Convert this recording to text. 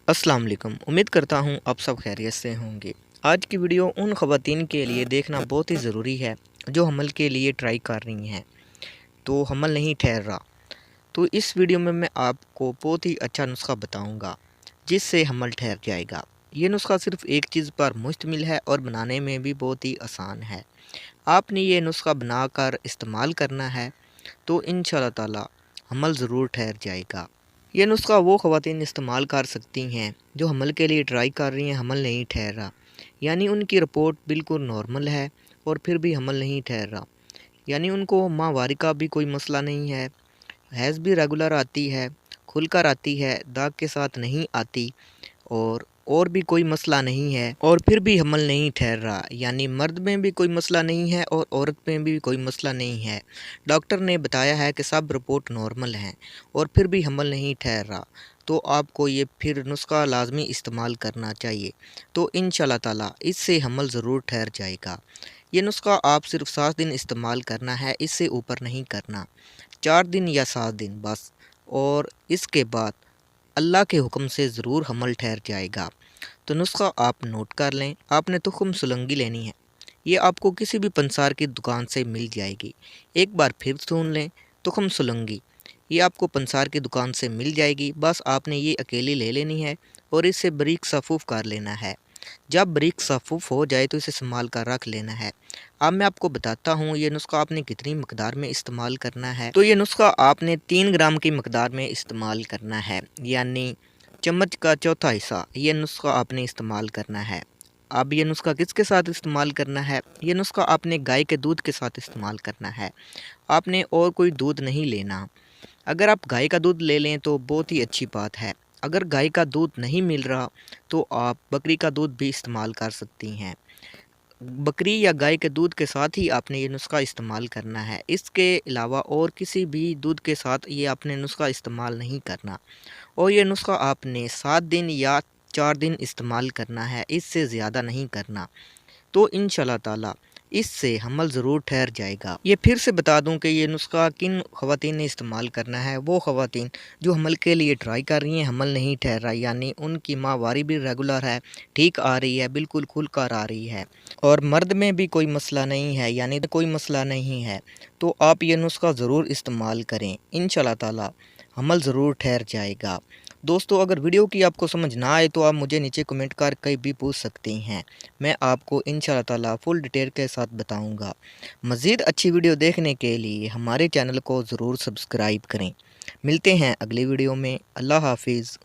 अस्सलाम वालेकुम। उम्मीद करता हूँ आप सब खैरियत से होंगे। आज की वीडियो उन ख़वातीन के लिए देखना बहुत ही ज़रूरी है जो हमल के लिए ट्राई कर रही हैं तो हमल नहीं ठहर रहा। तो इस वीडियो में मैं आपको बहुत ही अच्छा नुस्खा बताऊँगा जिससे हमल ठहर जाएगा। ये नुस्खा सिर्फ़ एक चीज़ पर मुश्तमिल है और बनाने में भी बहुत ही आसान है। आपने ये नुस्खा बनाकर इस्तेमाल करना है तो इंशाअल्लाह ताला हमल ज़रूर ठहर जाएगा। ये नुस्खा वो ख़वातीन इस्तेमाल कर सकती हैं जो हमल के लिए ट्राई कर रही हैं, हमल नहीं ठहर रहा, यानी उनकी रिपोर्ट बिल्कुल नॉर्मल है और फिर भी हमल नहीं ठहर रहा, यानी उनको माहवारी का भी कोई मसला नहीं है, हैज़ भी रेगुलर आती है, खुलकर आती है, दाग के साथ नहीं आती और भी कोई मसला नहीं है और फिर भी हमल नहीं ठहर रहा, यानी मर्द में भी कोई मसला नहीं है और औरत में भी कोई मसला नहीं है। डॉक्टर ने बताया है कि सब रिपोर्ट नॉर्मल हैं और फिर भी हमल नहीं ठहर रहा, तो आपको ये फिर नुस्खा लाजमी इस्तेमाल करना चाहिए। तो इंशाल्लाह ताला इससे हमल ज़रूर ठहर जाएगा। ये नुस्खा आप सिर्फ 7 दिन इस्तेमाल करना है, इससे ऊपर नहीं करना। 4 दिन या 7 दिन बस, और इसके बाद अल्लाह के हुक्म से ज़रूर हमल ठहर जाएगा। तो नुस्खा आप नोट कर लें। आपने तुख़्म सुलंगी लेनी है। ये आपको किसी भी पंसार की दुकान से मिल जाएगी। एक बार फिर सुन लें, तुख़्म सुलंगी ये आपको पंसार की दुकान से मिल जाएगी। बस आपने ये अकेली ले लेनी है और इससे बारीक सफ़ूफ़ कर लेना है। जब बारीक सफ़ूफ़ हो जाए तो इसे संभाल कर रख लेना है। अब मैं आपको बताता हूँ ये नुस्खा आपने कितनी मकदार में इस्तेमाल करना है। तो ये नुस्खा आपने 3 ग्राम की मकदार में इस्तेमाल करना है, यानी चम्मच का चौथा हिस्सा ये नुस्खा आपने इस्तेमाल करना है। अब ये नुस्खा किसके साथ इस्तेमाल करना है? ये नुस्खा आपने गाय के दूध के साथ इस्तेमाल करना है। आपने और कोई दूध नहीं लेना। अगर आप गाय का दूध ले लें तो बहुत ही अच्छी बात है। अगर गाय का दूध नहीं मिल रहा तो आप बकरी का दूध भी इस्तेमाल कर सकती हैं। बकरी या गाय के दूध के साथ ही आपने ये नुस्खा इस्तेमाल करना है। इसके अलावा और किसी भी दूध के साथ ये आपने नुस्खा इस्तेमाल नहीं करना। और ये नुस्खा आपने 7 दिन या 4 दिन इस्तेमाल करना है, इससे ज़्यादा नहीं करना। तो इंशाल्लाह ताला इससे हमल ज़रूर ठहर जाएगा। ये फिर से बता दूं कि ये नुस्खा किन ख़वातीन ने इस्तेमाल करना है। वो ख़वातीन जो हमल के लिए ट्राई कर रही हैं, हमल नहीं ठहर रहा, यानी उनकी माहवारी भी रेगुलर है, ठीक आ रही है, बिल्कुल खुल कर आ रही है और मर्द में भी कोई मसला नहीं है, यानी कोई मसला नहीं है। तो आप ये नुस्खा ज़रूर इस्तेमाल करें। इंशाल्लाह ताला हमल ज़रूर ठहर जाएगा। दोस्तों, अगर वीडियो की आपको समझ ना आए तो आप मुझे नीचे कमेंट करके भी पूछ सकते हैं। मैं आपको इंशाल्लाह ताला फुल डिटेल के साथ बताऊंगा। मज़ीद अच्छी वीडियो देखने के लिए हमारे चैनल को ज़रूर सब्सक्राइब करें। मिलते हैं अगली वीडियो में। अल्लाह हाफिज़।